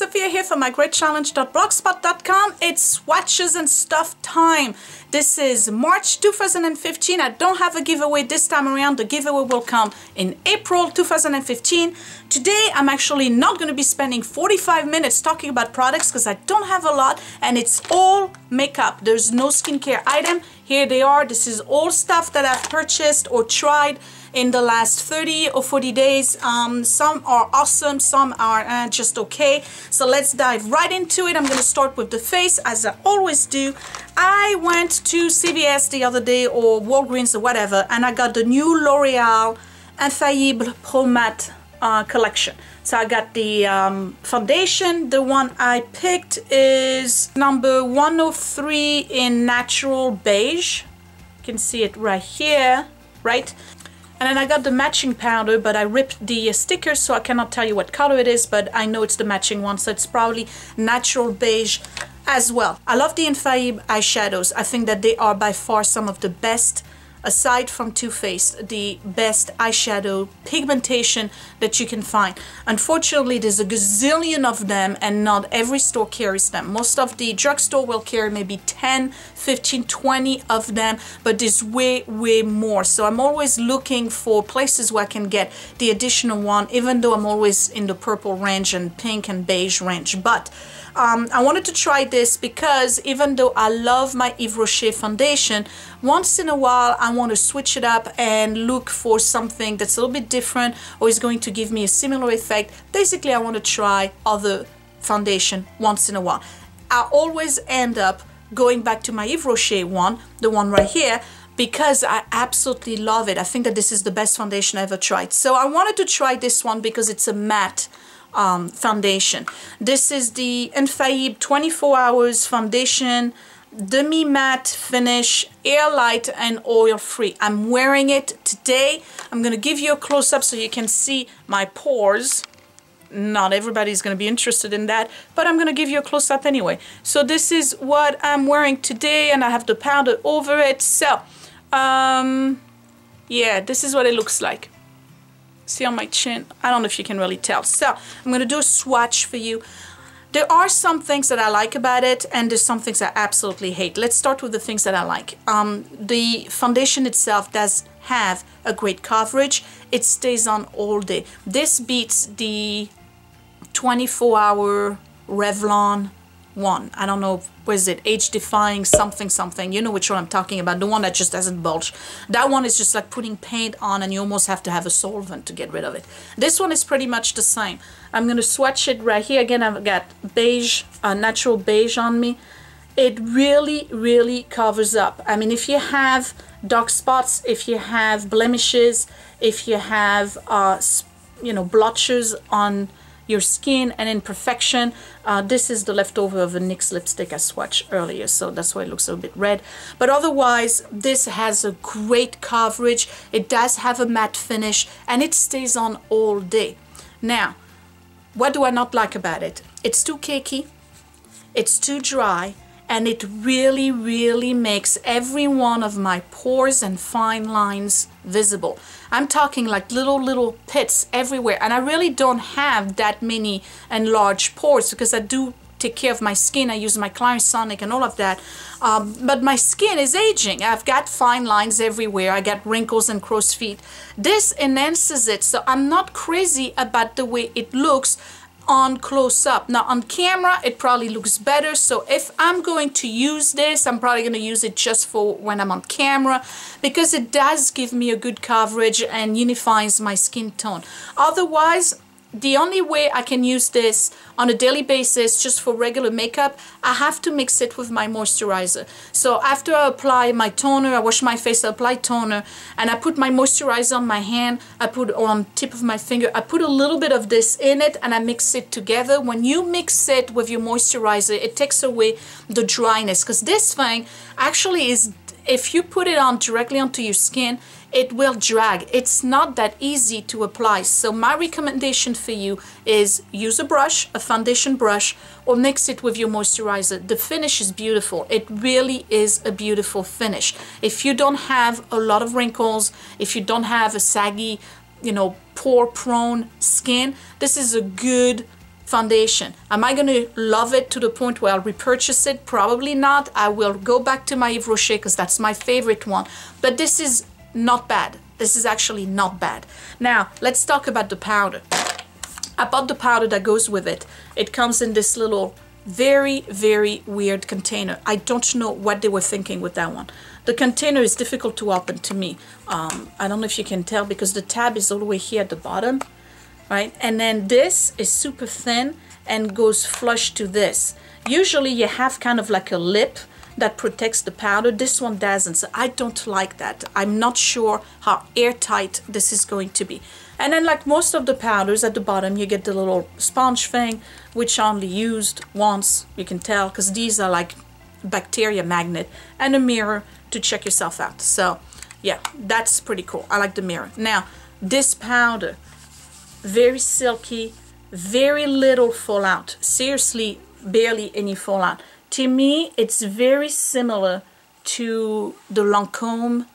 Sophia here from mygreatchallenge.blogspot.com. It's swatches and stuff time. This is March 2015. I don't have a giveaway this time around. The giveaway will come in April 2015. Today I'm actually not going to be spending 45 minutes talking about products because I don't have a lot and it's all makeup. There's no skincare item. Here they are. This is all stuff that I've purchased or tried in the last 30 or 40 days. Some are awesome, some are just okay. So let's dive right into it. I'm going to start with the face as I always do. I went to CVS the other day or Walgreens or whatever and I got the new L'Oreal Infallible Pro Matte collection. So I got the foundation. The one I picked is number 103 in natural beige. You can see it right here, right? And then I got the matching powder, but I ripped the sticker, so I cannot tell you what color it is, but I know it's the matching one, so it's probably natural beige as well. I love the Infallible eyeshadows. I think that they are by far some of the best, aside from Too Faced, the best eyeshadow pigmentation that you can find. Unfortunately, there's a gazillion of them and not every store carries them. Most of the drugstore will carry maybe 10, 15, 20 of them, but there's way more. So I'm always looking for places where I can get the additional one, even though I'm always in the purple range and pink and beige range. But I wanted to try this because even though I love my Yves Rocher foundation, once in a while I want to switch it up and look for something that's a little bit different or is going to give me a similar effect. Basically, I want to try other foundation once in a while. I always end up going back to my Yves Rocher one, the one right here, because I absolutely love it. I think that this is the best foundation I ever tried. So I wanted to try this one because it's a matte foundation. This is the Infallible 24 hours foundation, demi matte finish, air light and oil free. I'm wearing it today. I'm gonna give you a close-up so you can see my pores. Not everybody's gonna be interested in that, but I'm gonna give you a close-up anyway. So this is what I'm wearing today and I have the powder over it. So yeah, this is what it looks like. See on my chin? I don't know if you can really tell. So I'm going to do a swatch for you. There are some things that I like about it and there's some things I absolutely hate. Let's start with the things that I like. The foundation itself does have a great coverage. It stays on all day. This beats the 24-hour Revlon one. I don't know, what is it, age defying something, you know which one I'm talking about, the one that just doesn't bulge. That one is just like putting paint on and you almost have to have a solvent to get rid of it. This one is pretty much the same. I'm going to swatch it right here. Again, I've got beige, natural beige on me. It really covers up. I mean, if you have dark spots, if you have blemishes, if you have you know, blotches on your skin and imperfection, this is the leftover of a NYX lipstick I swatched earlier, so that's why it looks a little bit red. But otherwise, this has a great coverage. It does have a matte finish and it stays on all day. Now, what do I not like about it? It's too cakey, it's too dry, and it really makes every one of my pores and fine lines visible. I'm talking like little pits everywhere, and I really don't have that many enlarged pores because I do take care of my skin. I use my Clarisonic and all of that, but my skin is aging. I've got fine lines everywhere. I got wrinkles and crow's feet. This enhances it, so I'm not crazy about the way it looks on close-up. Now on camera it probably looks better, so if I'm going to use this, I'm probably going to use it just for when I'm on camera because it does give me a good coverage and unifies my skin tone. Otherwise, the only way I can use this on a daily basis just for regular makeup, I have to mix it with my moisturizer. So after I apply my toner, I wash my face, I apply toner, and I put my moisturizer on my hand, I put it on tip of my finger, I put a little bit of this in it and I mix it together. When you mix it with your moisturizer, it takes away the dryness because this thing actually is, if you put it on directly onto your skin, it will drag. It's not that easy to apply. So my recommendation for you is use a brush, a foundation brush, or mix it with your moisturizer. The finish is beautiful. It really is a beautiful finish. If you don't have a lot of wrinkles, if you don't have a saggy, you know, pore prone skin, this is a good foundation. Am I going to love it to the point where I'll repurchase it? Probably not. I will go back to my Yves Rocher because that's my favorite one. But this is not bad. This is actually not bad. Now, let's talk about the powder. I bought the powder that goes with it. It comes in this little very, very weird container. I don't know what they were thinking with that one. The container is difficult to open to me. I don't know if you can tell because the tab is all the way here at the bottom, right? And then this is super thin and goes flush to this. Usually you have kind of like a lip that protects the powder. This one doesn't, so I don't like that. I'm not sure how airtight this is going to be. And then like most of the powders at the bottom, you get the little sponge thing, which I only used once, you can tell, because these are like bacteria magnet, and a mirror to check yourself out. So yeah, that's pretty cool. I like the mirror. Now, this powder, very silky, very little fallout. Seriously, barely any fallout. To me, it's very similar to the Lancôme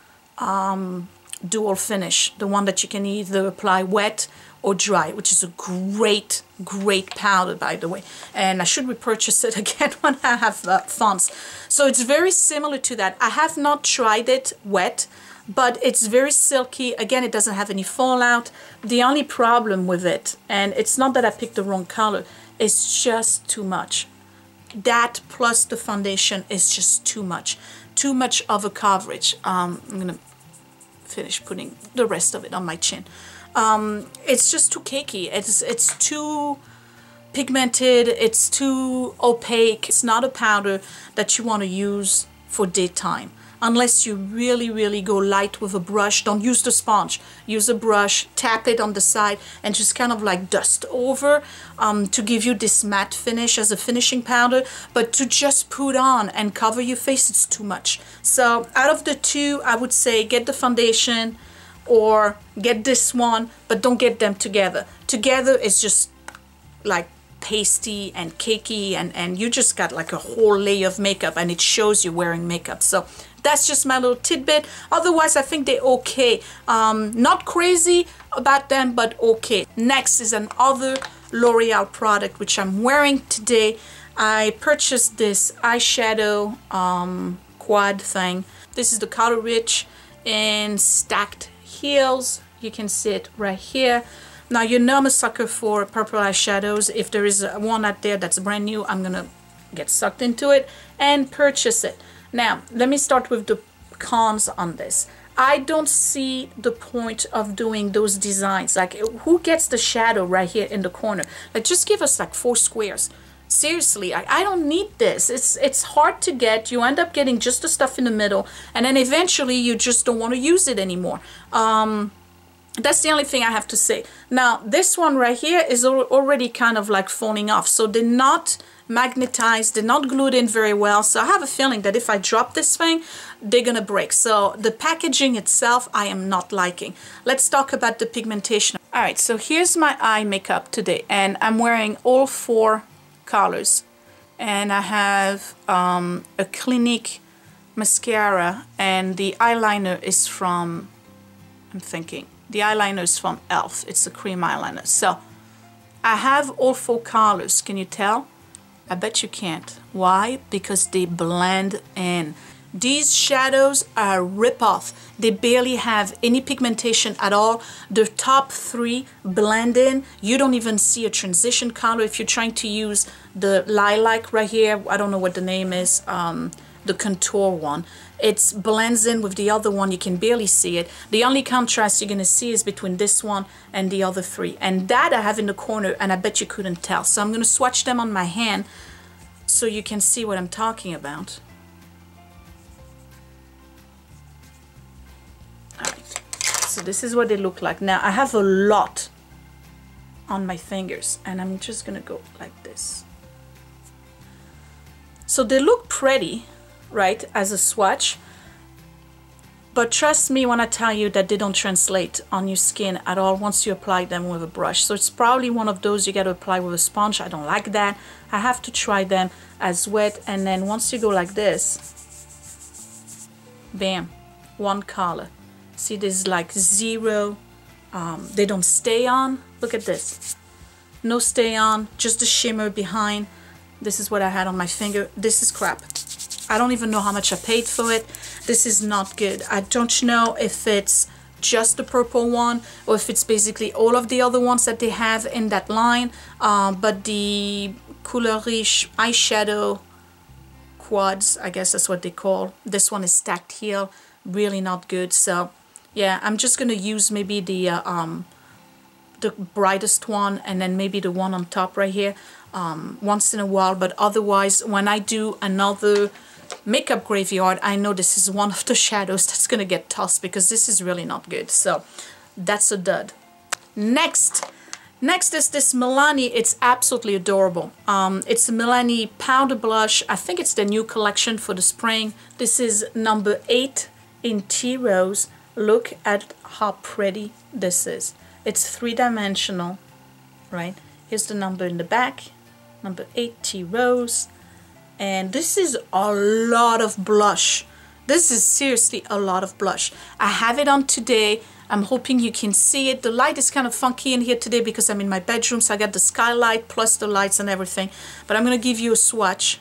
dual finish, the one that you can either apply wet or dry, which is a great powder, by the way. And I should repurchase it again when I have funds. So it's very similar to that. I have not tried it wet, but it's very silky. Again, it doesn't have any fallout. The only problem with it, and it's not that I picked the wrong color, it's just too much. That plus the foundation is just too much of a coverage. I'm gonna finish putting the rest of it on my chin. It's just too cakey. It's too pigmented. It's too opaque. It's not a powder that you want to use for daytime. Unless you really go light with a brush. Don't use the sponge. Use a brush, tap it on the side, and just kind of like dust over to give you this matte finish as a finishing powder. But to just put on and cover your face, it's too much. So out of the two, I would say get the foundation or get this one, but don't get them together. Together it's just like pasty and cakey, and you just got like a whole layer of makeup, and it shows you wearing makeup. So that's just my little tidbit. Otherwise, I think they're okay. Not crazy about them, but okay. Next is another L'Oreal product, which I'm wearing today. I purchased this eyeshadow quad thing. This is the color Riche in Stacked Heels. You can see it right here. Now, you know I'm a sucker for purple eyeshadows. If there is one out there that's brand new, I'm gonna get sucked into it and purchase it. Now, let me start with the cons on this. I don't see the point of doing those designs. Like, who gets the shadow right here in the corner? Like, just give us like 4 squares. Seriously, I don't need this. It's hard to get. You end up getting just the stuff in the middle, and then eventually you just don't want to use it anymore. That's the only thing I have to say. Now, this one right here is already kind of like falling off. So they're not magnetized, they're not glued in very well. So I have a feeling that if I drop this thing, they're gonna break. So the packaging itself, I am not liking. Let's talk about the pigmentation. All right, so here's my eye makeup today, and I'm wearing all 4 colors. And I have a Clinique mascara, and the eyeliner is from, I'm thinking, the eyeliner is from e.l.f. It's a cream eyeliner. So I have all 4 colors. Can you tell? I bet you can't. Why? Because they blend in. These shadows are a rip-off. They barely have any pigmentation at all. The top 3 blend in. You don't even see a transition color. If you're trying to use the lilac right here, I don't know what the name is, the contour one, it blends in with the other one. You can barely see it. The only contrast you're going to see is between this one and the other 3, and that I have in the corner, and I bet you couldn't tell. So I'm going to swatch them on my hand so you can see what I'm talking about. Alright, so this is what they look like. Now I have a lot on my fingers, and I'm just going to go like this. So they look pretty, right, as a swatch, but trust me when I tell you that they don't translate on your skin at all once you apply them with a brush. So it's probably one of those you got to apply with a sponge. I don't like that. I have to try them as wet, and then once you go like this, bam, 1 color. See, there's like 0, they don't stay on. Look at this. no stay on, just the shimmer behind. This is what I had on my finger. This is crap. I don't even know how much I paid for it. This is not good. I don't know if it's just the purple one or if it's basically all of the other ones that they have in that line. But the Riche eyeshadow quads, I guess that's what they call. This one is stacked here. Really not good. So yeah, I'm just gonna use maybe the brightest one and then maybe the one on top right here once in a while. But otherwise, when I do another makeup graveyard, I know this is one of the shadows that's gonna get tossed because this is really not good. So that's a dud. Next is this Milani. It's absolutely adorable. It's a Milani powder blush. I think it's the new collection for the spring. This is number 8 in Tea Rose. Look at how pretty this is. It's 3-dimensional, right? Here's the number in the back, number 8 Tea Rose. And this is a lot of blush. This is seriously a lot of blush. I have it on today. I'm hoping you can see it. The light is kind of funky in here today because I'm in my bedroom, so I got the skylight plus the lights and everything. But I'm gonna give you a swatch.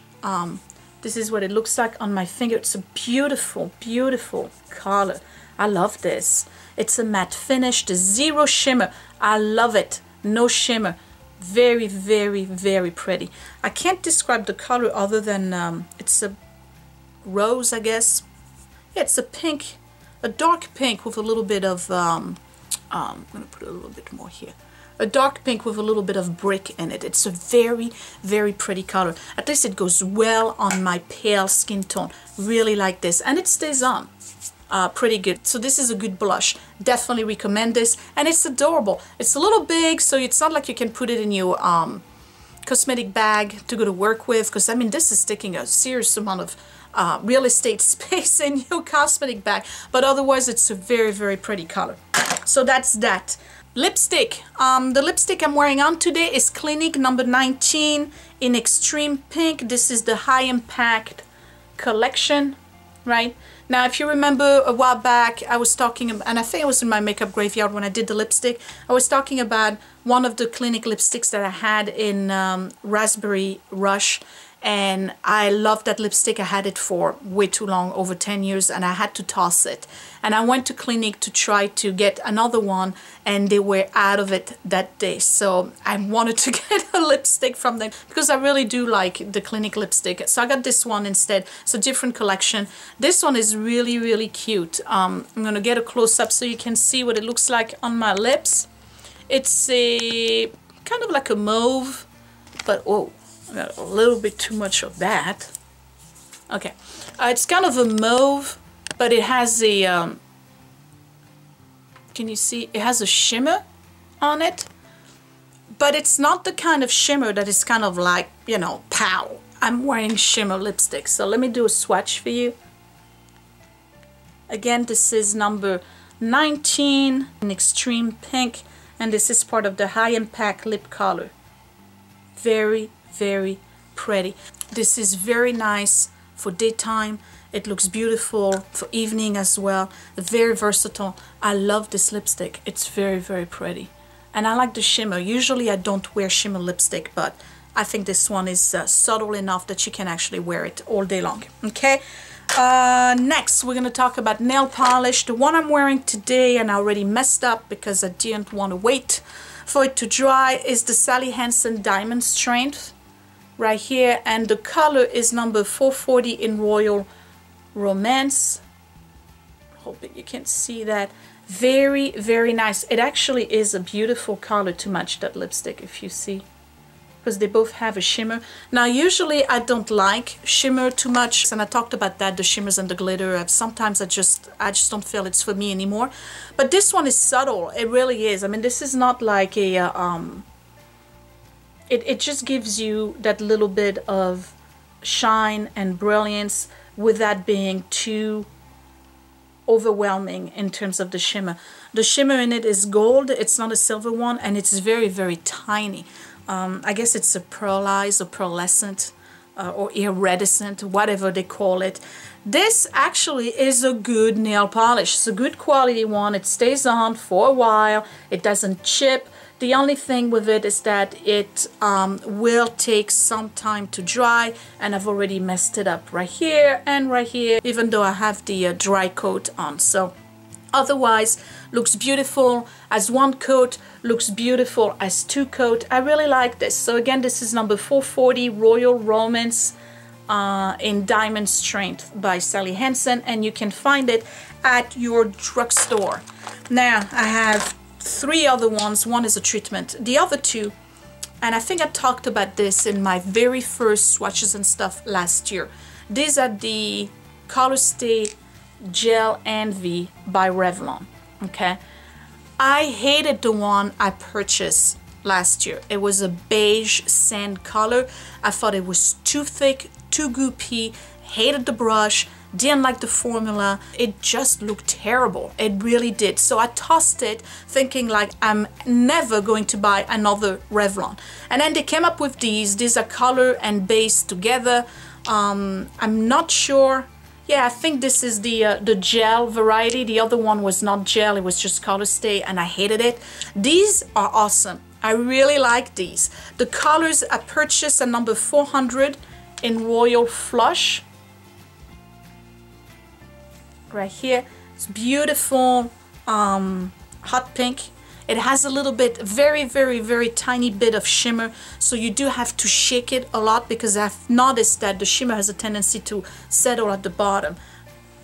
This is what it looks like on my finger. It's a beautiful, beautiful color. I love this. It's a matte finish, the zero shimmer. I love it. No shimmer. Very, very, very pretty. I can't describe the color other than it's a rose, I guess. Yeah, it's a pink, a dark pink with a little bit of I'm gonna put a little bit more here. A dark pink with a little bit of brick in it. It's a very, very pretty color. At least it goes well on my pale skin tone. Really like this, and it stays on pretty good. So this is a good blush. Definitely recommend this, and it's adorable. It's a little big, so it's not like you can put it in your cosmetic bag to go to work with, because I mean this is taking a serious amount of real estate space in your cosmetic bag, but otherwise it's a very, very pretty color. So that's that. Lipstick. The lipstick I'm wearing on today is Clinique number 19 in Extreme Pink. This is the High Impact collection, right? Now, if you remember a while back, I was talking, and I think it was in my makeup graveyard when I did the lipstick, I was talking about one of the Clinique lipsticks that I had in Raspberry Rush, and I loved that lipstick. I had it for way too long, over 10 years, and I had to toss it. And I went to Clinique to try to get another one, and they were out of it that day. So I wanted to get a lipstick from them because I really do like the Clinique lipstick. So I got this one instead. It's a different collection. This one is really, really cute. I'm gonna get a close-up so you can see what it looks like on my lips. It's a kind of like a mauve, but oh, I got a little bit too much of that. Okay, it's kind of a mauve, but it has a can you see, it has a shimmer on it, but it's not the kind of shimmer that is kind of like, you know, pow, I'm wearing shimmer lipstick. So let me do a swatch for you. Again, this is number 19 in Extreme Pink, and this is part of the High Impact lip color. Very, very pretty. This is very nice for daytime. It looks beautiful for evening as well. Very versatile. I love this lipstick. It's very, very pretty. And I like the shimmer. Usually I don't wear shimmer lipstick, but I think this one is subtle enough that you can actually wear it all day long. Okay. Next, we're going to talk about nail polish. The one I'm wearing today, and I already messed up because I didn't want to wait for it to dry, is the Sally Hansen Diamond Strength right here, and the color is number 440 in Royal Romance. Hoping you can see that. Very, very nice. It actually is a beautiful color to match that lipstick, if you see, because they both have a shimmer. Now usually I don't like shimmer too much, and I talked about that, the shimmers and the glitter. Sometimes I just don't feel it's for me anymore, but this one is subtle. It really is. I mean, this is not like a it just gives you that little bit of shine and brilliance without being too overwhelming in terms of the shimmer. The shimmer in it is gold. It's not a silver one, and it's very, very tiny. I guess it's a pearlized or pearlescent or iridescent, whatever they call it. This actually is a good nail polish. It's a good quality one. It stays on for a while. It doesn't chip. The only thing with it is that it will take some time to dry, and I've already messed it up right here and right here, even though I have the dry coat on. So otherwise, looks beautiful as one coat, looks beautiful as two coat. I really like this. So again, this is number 440 Royal Romance in Diamond Strength by Sally Hansen, and you can find it at your drugstore. Now I have 3 other ones. One is a treatment. The other 2, and I think I talked about this in my very first Swatches and Stuff last year. These are the Color Stay Gel Envy by Revlon. Okay, I hated the one I purchased last year. It was a beige sand color. I thought it was too thick, too goopy, hated the brush, didn't like the formula. It just looked terrible. It really did. So I tossed it thinking like I'm never going to buy another Revlon. And then they came up with these. These are color and base together. I'm not sure. Yeah, I think this is the gel variety. The other one was not gel, it was just Color Stay, and I hated it. These are awesome. I really like these. The colors I purchased are number 400 in Royal Flush. Right here, it's beautiful hot pink. It has a little bit, very tiny bit of shimmer, so you do have to shake it a lot because I've noticed that the shimmer has a tendency to settle at the bottom.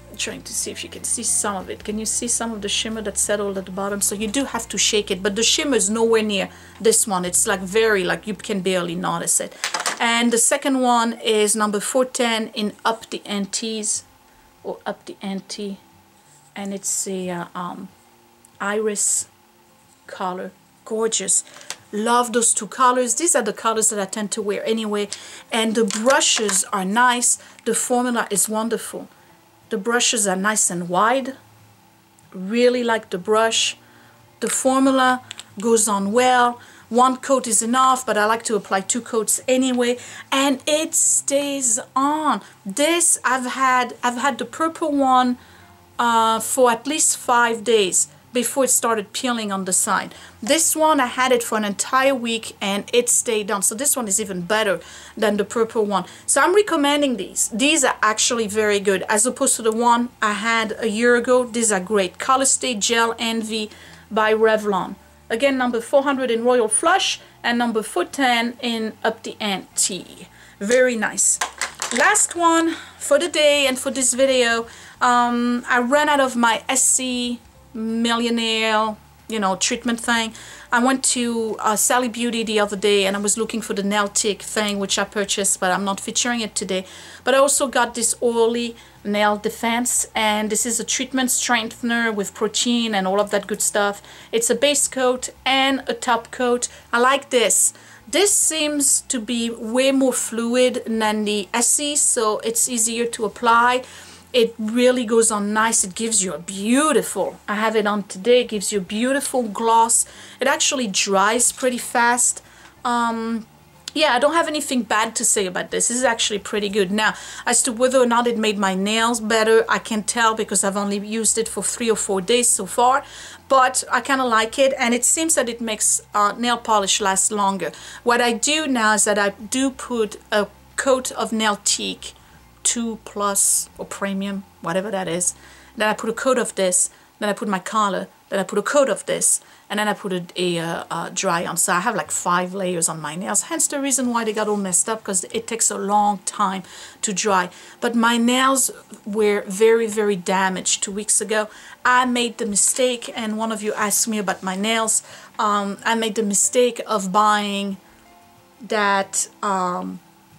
I'm trying to see if you can see some of it. Can you see some of the shimmer that settled at the bottom? So you do have to shake it, but the shimmer is nowhere near this one. It's like like you can barely notice it. And the second one is number 410 in Up the Antes, or Up the Ante, and it's a iris color. Gorgeous. Love those 2 colors. These are the colors that I tend to wear anyway, and the brushes are nice. The formula is wonderful. The brushes are nice and wide. Really like the brush. The formula goes on well. 1 coat is enough, but I like to apply 2 coats anyway, and it stays on. This I've had the purple one for at least 5 days before it started peeling on the side. This one I had it for an entire week and it stayed on. So this one is even better than the purple one. So I'm recommending these. These are actually very good as opposed to the one I had a year ago. These are great. Color Stay Gel Envy by Revlon. Again, number 400 in Royal Flush and number 410 in Up the Ante. Very nice. Last one for the day and for this video. I ran out of my SC Millionaire, you know, treatment thing. I went to Sally Beauty the other day and I was looking for the nail tick thing, which I purchased, but I'm not featuring it today. But I also got this Orly nail defense, and this is a treatment strengthener with protein and all of that good stuff. It's a base coat and a top coat. I like this. This seems to be way more fluid than the SC, so it's easier to apply. It really goes on nice. It gives you a beautiful, I have it on today, it gives you a beautiful gloss. It actually dries pretty fast. Yeah, I don't have anything bad to say about this. This is actually pretty good. Now, as to whether or not it made my nails better, I can't tell because I've only used it for 3 or 4 days so far. But I kind of like it, and it seems that it makes nail polish last longer. What I do now is that I do put a coat of nail teak, 2+ or premium, whatever that is. Then I put a coat of this, then I put my color, then I put a coat of this, and then I put a dry on. So I have like 5 layers on my nails, hence the reason why they got all messed up, because it takes a long time to dry. But my nails were very damaged 2 weeks ago. I made the mistake, and one of you asked me about my nails. I made the mistake of buying that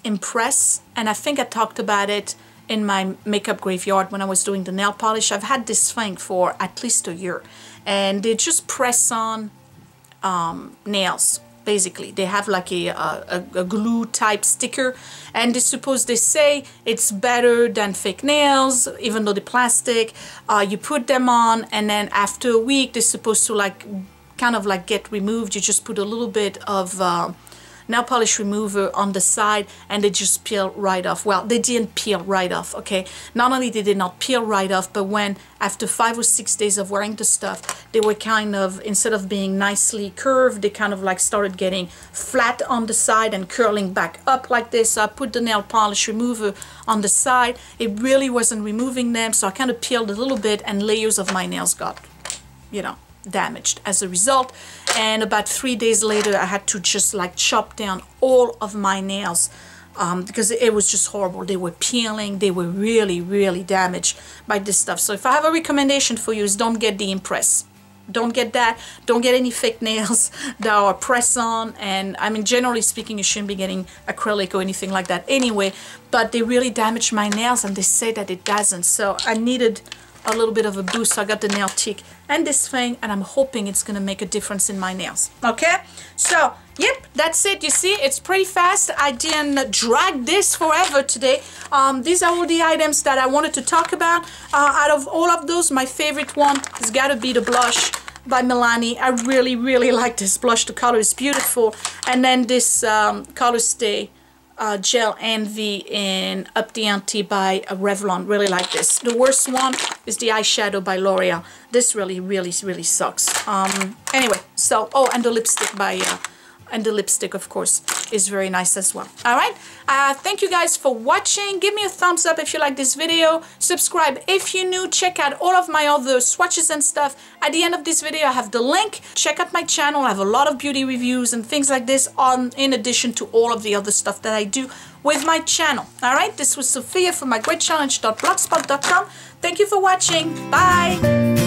Impress, and I think I talked about it in my makeup graveyard when I was doing the nail polish. I've had this thing for at least a year, and they just press on nails. Basically, they have like a glue type sticker, and they say it's better than fake nails, even though they're plastic. You put them on, and then after a week they're supposed to like kind of like get removed. You just put a little bit of nail polish remover on the side, and they just peel right off. Well, they didn't peel right off, okay? Not only did they not peel right off, but when after 5 or 6 days of wearing the stuff, they were kind of, instead of being nicely curved, they kind of like started getting flat on the side and curling back up like this. So I put the nail polish remover on the side. It really wasn't removing them, so I kind of peeled a little bit, and layers of my nails got, you know, damaged as a result. And about 3 days later, I had to just like chop down all of my nails because it was just horrible. They were peeling. They were really, really damaged by this stuff. So if I have a recommendation for you, is don't get the Impress. Don't get that. Don't get any fake nails that are press-on. And I mean, generally speaking, you shouldn't be getting acrylic or anything like that anyway. But they really damaged my nails, and they say that it doesn't. So I needed a little bit of a boost. So I got the nail tick and this thing, and I'm hoping it's gonna make a difference in my nails. Okay, so yep, that's it. You see, it's pretty fast. I didn't drag this forever today. These are all the items that I wanted to talk about. Out of all of those, my favorite one has got to be the blush by Milani. I really, really like this blush. The color is beautiful. And then this Color Stay Gel Envy in Up the Ante by Revlon. Really like this. The worst one is the Eyeshadow by L'Oreal. This really, really, really sucks. Anyway, so, oh, and the lipstick by, and the lipstick, of course, is very nice as well. All right. Thank you guys for watching. Give me a thumbs up if you like this video. Subscribe if you're new. Check out all of my other swatches and stuff. At the end of this video, I have the link. Check out my channel. I have a lot of beauty reviews and things like this in addition to all of the other stuff that I do with my channel. All right. This was Sophia from mygreatchallenge.blogspot.com. Thank you for watching. Bye.